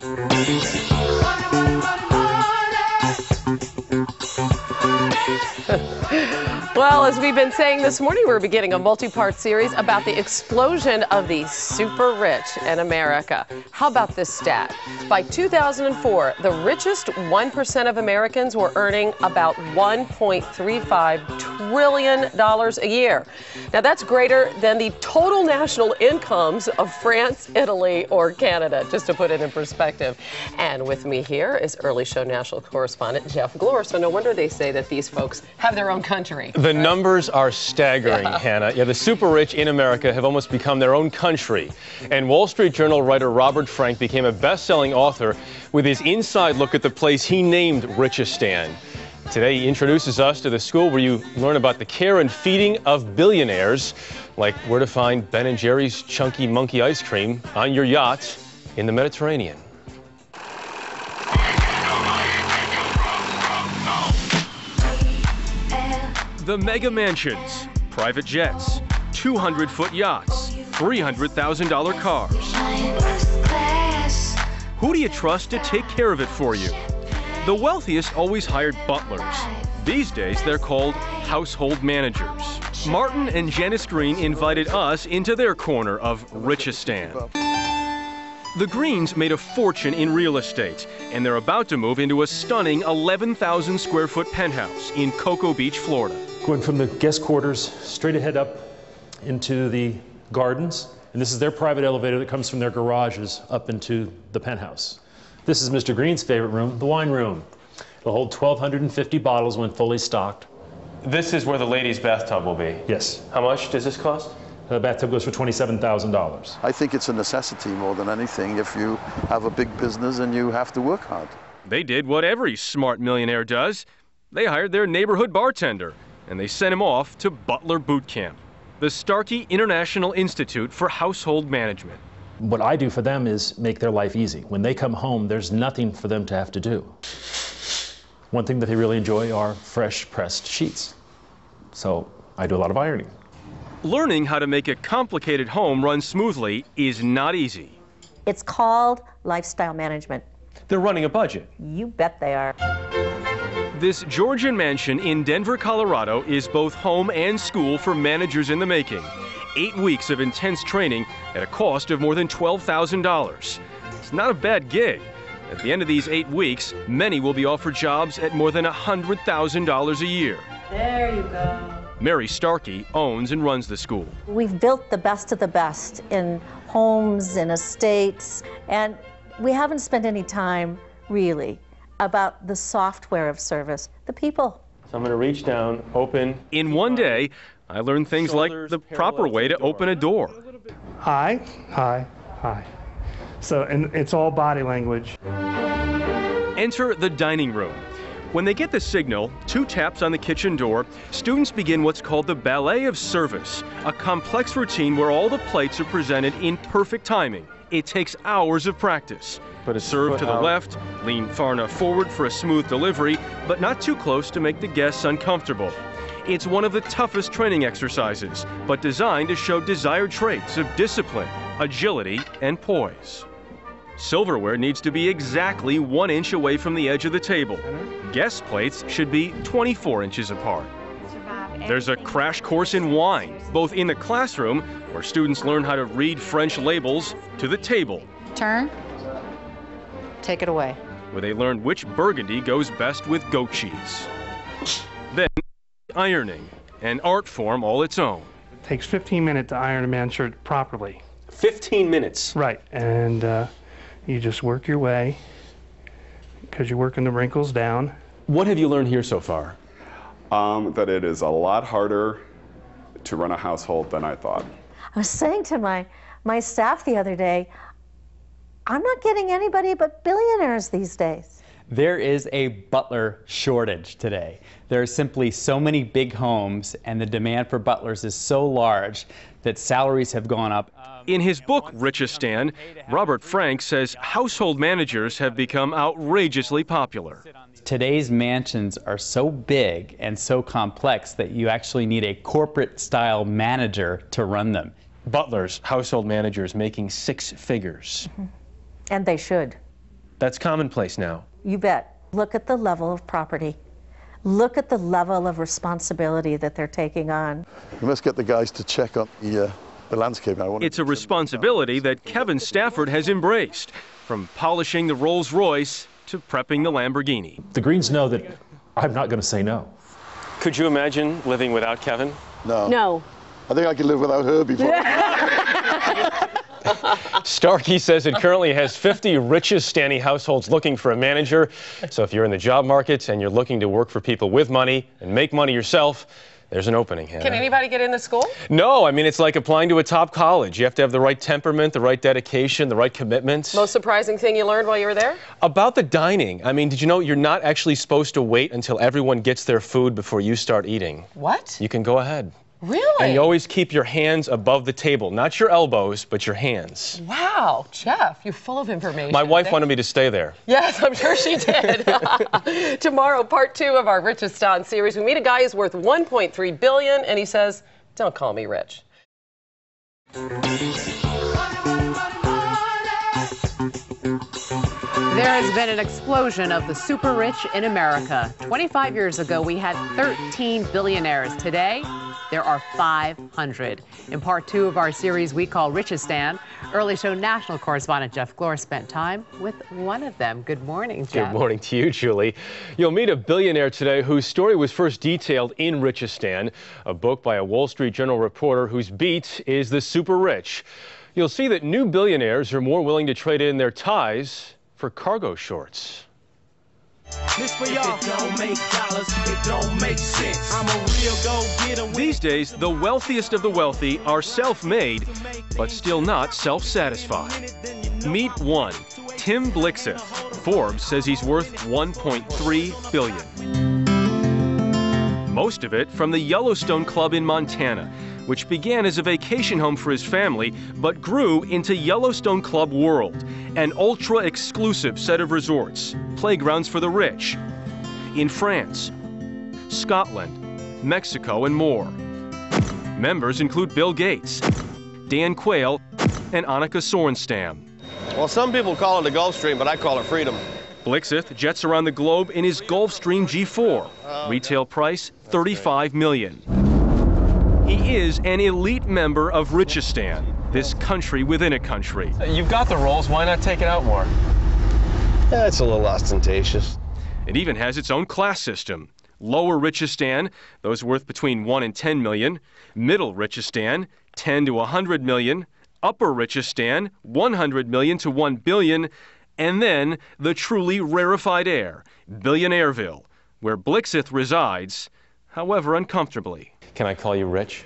Well, as we've been saying this morning, we're beginning a multi-part series about the explosion of the super rich in America. How about this stat? By 2004, the richest 1% of Americans were earning about $1.35 trillion a year. Now, that's greater than the total national incomes of France, Italy, or Canada, just to put it in perspective. And with me here is early show national correspondent Jeff Glor. So no wonder they say that these folks have their own country. The numbers are staggering, Hannah. Yeah, the super rich in America have almost become their own country. And Wall Street Journal writer Robert Frank became a best-selling author with his inside look at the place he named Richistan. Today, he introduces us to the school where you learn about the care and feeding of billionaires, like where to find Ben & Jerry's Chunky Monkey ice cream on your yacht in the Mediterranean. The mega mansions, private jets, 200-foot yachts, $300,000 cars. Who do you trust to take care of it for you? The wealthiest always hired butlers. These days, they're called household managers. Martin and Janice Green invited us into their corner of Richistan. The Greens made a fortune in real estate, and they're about to move into a stunning 11,000 square foot penthouse in Cocoa Beach, Florida. Going from the guest quarters straight ahead up into the gardens, and this is their private elevator that comes from their garages up into the penthouse. This is Mr. Green's favorite room, the wine room. It'll hold 1,250 bottles when fully stocked. This is where the ladies' bathtub will be? Yes. How much does this cost? The bathtub goes for $27,000. I think it's a necessity more than anything if you have a big business and you have to work hard. They did what every smart millionaire does. They hired their neighborhood bartender, and they sent him off to Butler Bootcamp, the Starkey International Institute for Household Management. What I do for them is make their life easy. When they come home, there's nothing for them to have to do. One thing that they really enjoy are fresh pressed sheets. So I do a lot of ironing. Learning how to make a complicated home run smoothly is not easy. It's called lifestyle management. They're running a budget. You bet they are. This Georgian mansion in Denver, Colorado is both home and school for managers in the making. 8 weeks of intense training at a cost of more than $12,000. It's not a bad gig. At the end of these 8 weeks, many will be offered jobs at more than $100,000 a year. There you go. Mary Starkey owns and runs the school. We've built the best of the best in homes, in estates, and we haven't spent any time, really, about the software of service, the people. So I'm going to reach down, open. In one day, I learned things like the proper way to open a door. Hi, hi, hi. So, and it's all body language. Enter the dining room. When they get the signal, 2 taps on the kitchen door, students begin what's called the ballet of service, a complex routine where all the plates are presented in perfect timing. It takes hours of practice. Serve to the left, lean far enough forward for a smooth delivery, but not too close to make the guests uncomfortable. It's one of the toughest training exercises, but designed to show desired traits of discipline, agility, and poise. Silverware needs to be exactly 1 inch away from the edge of the table. Guest plates should be 24 inches apart. There's a crash course in wine, both in the classroom, where students learn how to read French labels, to the table. Turn. Take it away. Where they learn which Burgundy goes best with goat cheese. Then ironing, an art form all its own. It takes 15 minutes to iron a man's shirt properly. 15 minutes? Right, and you just work your way because you're working the wrinkles down. What have you learned here so far? That it is a lot harder to run a household than I thought. I was saying to my staff the other day, I'm not getting anybody but billionaires these days. There is a butler shortage today. There are simply so many big homes, and the demand for butlers is so large that salaries have gone up. In his book, Richistan, Robert Frank says household managers have become outrageously popular. Today's mansions are so big and so complex that you actually need a corporate-style manager to run them. Butlers, household managers, making 6 figures. And they should. That's commonplace now. You bet. Look at the level of property. Look at the level of responsibility that they're taking on. We must get the guys to check up the landscape. It's a responsibility that Kevin Stafford has embraced, from polishing the Rolls Royce to prepping the Lamborghini. The Greens know that I'm not going to say no. Could you imagine living without Kevin? No. No. I think I could live without her before. Starkey says it currently has 50 richest standing households looking for a manager. So if you're in the job market and you're looking to work for people with money and make money yourself, there's an opening here. Can anybody get into school? No, I mean, it's like applying to a top college. You have to have the right temperament, the right dedication, the right commitment. Most surprising thing you learned while you were there? About the dining. I mean, did you know you're not actually supposed to wait until everyone gets their food before you start eating? What? You can go ahead. Really? And you always keep your hands above the table. Not your elbows, but your hands. Wow, Jeff, you're full of information. My wife wanted me to stay there. Yes, I'm sure she did. Tomorrow, part 2 of our Richest On series. We meet a guy who's worth $1.3 billion, and he says, "Don't call me rich." There has been an explosion of the super rich in America. 25 years ago, we had 13 billionaires. Today, there are 500. In part 2 of our series we call Richistan, Early Show national correspondent Jeff Glor spent time with one of them. Good morning, Jeff. Good morning to you, Julie. You'll meet a billionaire today whose story was first detailed in Richistan, a book by a Wall Street Journal reporter whose beat is the super rich. You'll see that new billionaires are more willing to trade in their ties for cargo shorts. These days, the wealthiest of the wealthy are self-made, but still not self-satisfied. Meet one, Tim Blixith. Forbes says he's worth $1.3 billion. Most of it from the Yellowstone Club in Montana, which began as a vacation home for his family, but grew into Yellowstone Club World, an ultra-exclusive set of resorts, playgrounds for the rich, in France, Scotland, Mexico, and more. Members include Bill Gates, Dan Quayle, and Annika Sorenstam. Well, some people call it the Gulf Stream, but I call it freedom. Blixith jets around the globe in his Gulfstream G4. Retail price, $35 million. He is an elite member of Richistan, this country within a country. You've got the rolls, why not take it out more? Yeah, it's a little ostentatious. It even has its own class system. Lower Richistan, those worth between 1 and 10 million. Middle Richistan, 10 to 100 million. Upper Richistan, 100 million to 1 billion. And then the truly rarefied air, Billionaireville, where Blixith resides, however uncomfortably. Can I call you rich?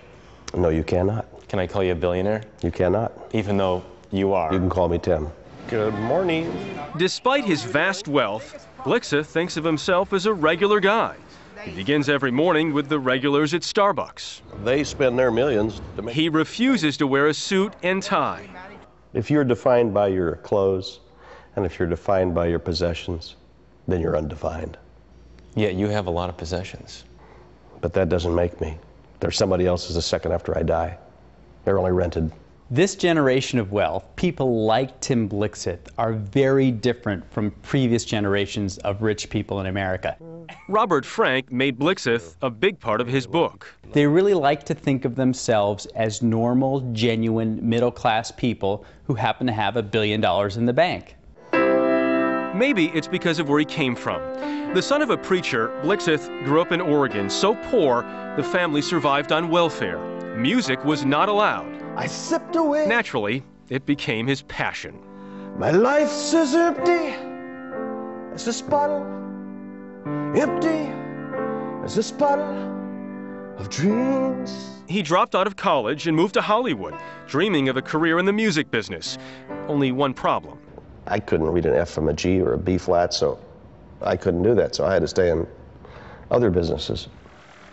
No, you cannot. Can I call you a billionaire? You cannot. Even though you are. You can call me Tim. Good morning. Despite his vast wealth, Blixith thinks of himself as a regular guy. He begins every morning with the regulars at Starbucks. They spend their millions to make... He refuses to wear a suit and tie. If you're defined by your clothes, and if you're defined by your possessions, then you're undefined. Yet you have a lot of possessions. But that doesn't make me. There's somebody else's a second after I die. They're only rented. This generation of wealth, people like Tim Blixith, are very different from previous generations of rich people in America. Robert Frank made Blixith a big part of his book. They really like to think of themselves as normal, genuine, middle-class people who happen to have $1 billion in the bank. Maybe it's because of where he came from. The son of a preacher, Blixith grew up in Oregon, so poor the family survived on welfare. Music was not allowed. I sipped away. Naturally, it became his passion. My life's as empty as this bottle, empty as this bottle of dreams. He dropped out of college and moved to Hollywood, dreaming of a career in the music business. Only one problem. I couldn't read an F from a G or a B flat, so I couldn't do that, so I had to stay in other businesses.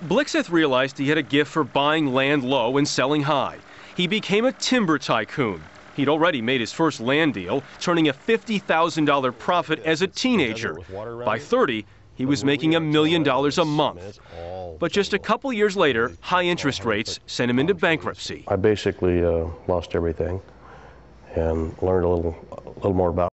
Blixith realized he had a gift for buying land low and selling high. He became a timber tycoon. He'd already made his first land deal, turning a $50,000 profit as a teenager. By 30, he was making $1 million a month. But just a couple years later, high interest rates sent him into bankruptcy. I basically lost everything and learned a little more about